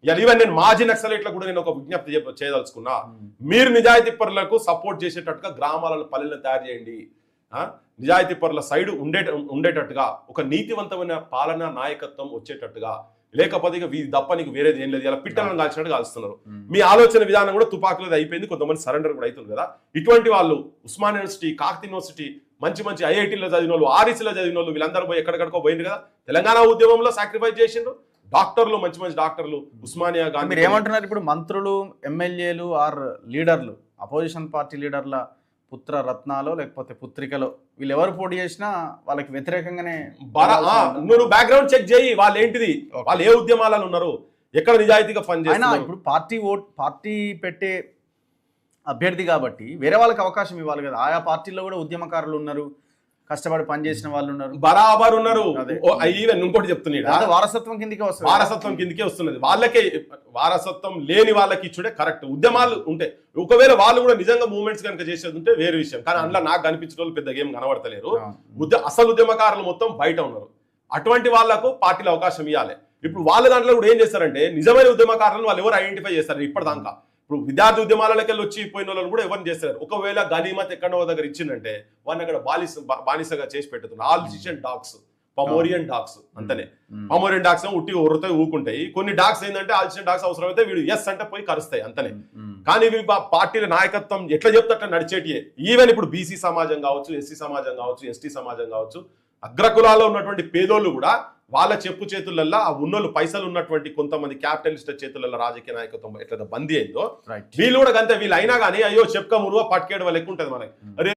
ఇలా ఈవెన్ నేను మాజీ నక్సలైట్లకు కూడా నేను ఒక విజ్ఞప్తి చేయదలుచుకున్నా, మీరు నిజాయితీ పరులకు సపోర్ట్ చేసేటట్టుగా గ్రామాలను పల్లెలను తయారు చేయండి. నిజాయితీ పరుల సైడ్ ఉండేటట్టుగా ఒక నీతివంతమైన పాలన నాయకత్వం వచ్చేటట్టుగా, లేకపోతే ఇక తప్ప నీకు వేరేది ఏం లేదు. ఇలా పిట్టలను కాల్చినట్టు కాల్స్తున్నారు. మీ ఆలోచన విధానం కూడా తుపాకులది అయిపోయింది, కొంతమంది సరెండర్ కూడా అవుతుంది కదా. ఇటువంటి వాళ్ళు ఉస్మాన్ యూనివర్సిటీ, కాకతీయ యూనివర్సిటీ, మంచి మంచి ఐఐటీలో చదివిన వాళ్ళు, ఆర్ఈసీలో చదివిన వాళ్ళు, వీళ్ళందరూ పోయి ఎక్కడికడికో పోయింది కదా. తెలంగాణ ఉద్యమంలో సాక్రిఫైస్ చేసిండ్రు డాక్టర్లు, మంచి మంచి డాక్టర్లు, ఉస్మానియా గాంధీ. మీరు ఏమంటున్నారు ఇప్పుడు? మంత్రులు, ఎమ్మెల్యేలు ఆర్ లీడర్లు, అపోజిషన్ పార్టీ లీడర్ల పుత్ర రత్నాలు లేకపోతే పుత్రికలు, వీళ్ళు ఎవరు పోటీ చేసినా వాళ్ళకి వ్యతిరేకంగానే. నువ్వు బ్యాక్గ్రౌండ్ చెక్ చేయి, వాళ్ళు ఏంటిది, వాళ్ళు ఏ ఉద్యమాలలో ఉన్నారు, ఎక్కడ నిజాయితీగా పనిచేస్తున్నారు. ఇప్పుడు పార్టీ పెట్టే అభ్యర్థి కాబట్టి వేరే వాళ్ళకి అవకాశం ఇవ్వాలి కదా. ఆయా పార్టీల్లో కూడా ఉద్యమకారులు ఉన్నారు, కష్టపడి పనిచేసిన వాళ్ళు ఉన్నారు, బరాబర్ ఉన్నారు. ఈవెన్ ఇంకోటి చెప్తున్నాడు, వారసత్వం కిందకే వస్తుంది. వారసత్వం కిందకే వస్తున్నది. వాళ్ళకే వారసత్వం లేని వాళ్ళకి ఇచ్చుడే కరెక్ట్. ఉద్యమాలు ఉంటే ఒకవేళ వాళ్ళు కూడా నిజంగా మూవ్మెంట్స్ కనుక చేసేది ఉంటే వేరే విషయం. కానీ అందులో నాకు కనిపించిన వాళ్ళు పెద్దగా ఏం కనబడతలేరు. అసలు ఉద్యమకారులు మొత్తం బయట ఉన్నారు. అటువంటి వాళ్లకు పార్టీలో అవకాశం ఇవ్వాలి. ఇప్పుడు వాళ్ళ దాంట్లో కూడా ఏం చేస్తారంటే నిజమైన ఉద్యమకారులను వాళ్ళు ఎవరు ఐడెంటిఫై చేస్తారు ఇప్పటిదాకా. ఇప్పుడు విద్యార్థి ఉద్యమాలకి వెళ్ళి వచ్చి పోయిన వాళ్ళని కూడా ఎవరిని చేస్తారు. ఒకవేళ గనీమత్ ఎక్కడో దగ్గర ఇచ్చిందంటే వాడిని అక్కడ బానిసగా చేసి పెట్టుతున్నారు. ఆల్సిషన్ డాగ్స్, పమోరియన్ డాగ్స్ అంతనే. పమోరియన్ డాగ్స్ ఉట్టి ఉరుతాయి, ఊకుంటాయి. కొన్ని డాగ్స్ ఏంటంటే ఆల్సిషన్ డాగ్స్ అవసరం అయితే వీడు ఎస్ అంటే పోయి కరుస్తాయి అంతనే. కానీ ఇవి పార్టీల నాయకత్వం ఎట్లా చెప్తే అట్లా నడిచేటియే. ఈవెన్ ఇప్పుడు బీసీ సమాజం కావచ్చు, ఎస్సీ సమాజం కావచ్చు, ఎస్టీ సమాజం కావచ్చు, అగ్రకులాల్లో ఉన్నటువంటి పేదోళ్ళు కూడా వాళ్ళ చెప్పు చేతులల్లో ఆ ఉన్నోళ్ళు పైసలు ఉన్నటువంటి కొంతమంది క్యాపిటలిస్ట్ చేతులలో రాజకీయ నాయకత్వం ఎట్లా బందీ అయిందో వీళ్ళు కూడా అంతే. వీళ్ళు అయినా కానీ అయ్యో చెప్పుక మురువ పట్టుకేడు వాళ్ళు ఎక్కువ ఉంటుంది మనకి.